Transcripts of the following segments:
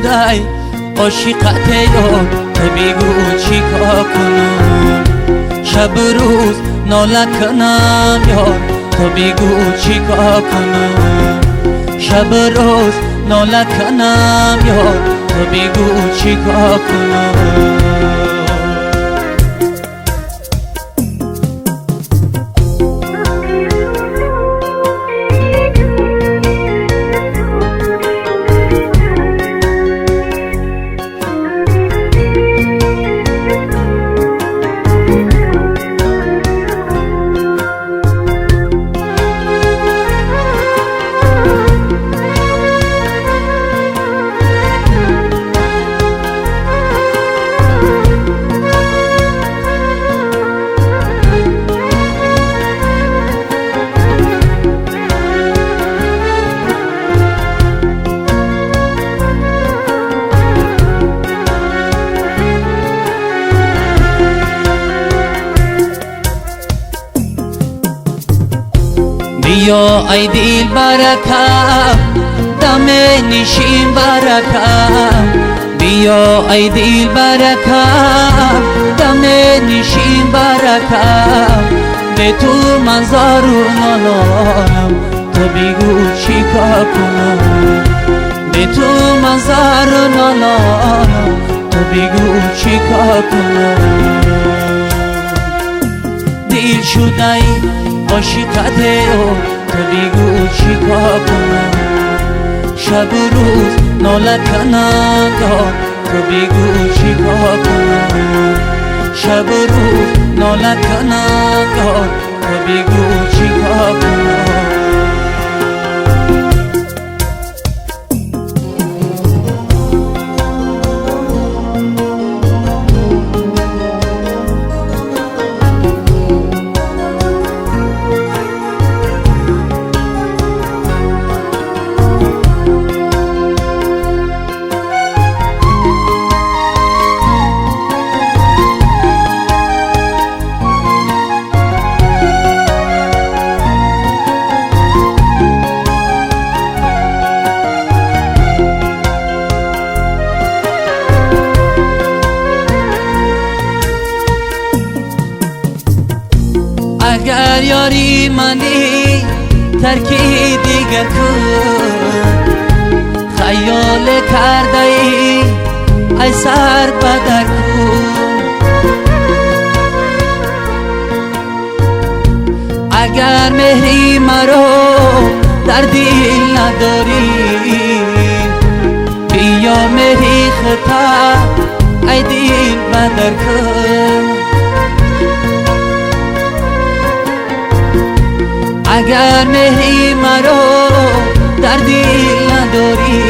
شدی عاشقت یار تو بگو چیکار کنم شب روز ناله کنم یار تو بگو چیکار کنم شب روز ناله کنم یار تو بگو چیکار کنم بیا ای دل برکم دم نشین برکم بیا ای دل برکم دم نشین برکم به تو منظر و نالانم تو بگو چیکار کنم به تو منظر و نالانم تو بگو چیکار کنم دل شدی عاشقت یار تو بگو چیکار کنم شب روز ناله کنم یار تو بگو چیکار کنم شب روز ناله کنم یار تو بگو چیکار کنم اگر یاری منی ترکی دیگر کن خیال کرده ای ای سر بدر کن اگر مهری مرا در دل نداری بیا مهری خطا ای دل بدر کن اگر مهری مرا در دل نداری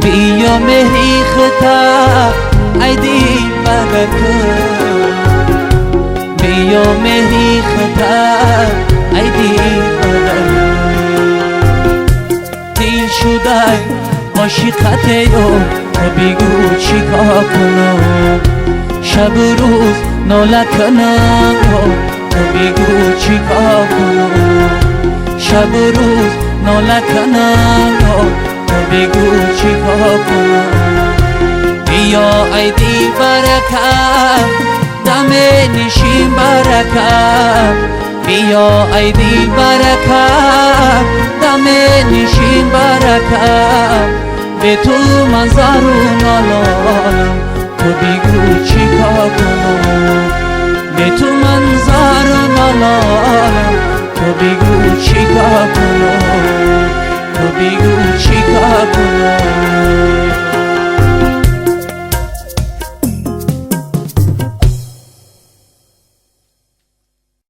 بیا مهری خطا ای دل بدر کن بیا مهری خطا ای دل بدر دل شدی عاشقت یار تو بگو چیکار کنم شب روز ناله کنم تو بگو چیکار کنم شب روز ناله کنم تو بگو چیکار کنم بیا ای دل برکم دم نشین برکم بیا ای دل برکم دم نشین برکم به تو منظر و نالانم تو بگو چیکار کنم به تو منظر و نالانم تو بگو چیکار کنم تو بگو چیکار کنم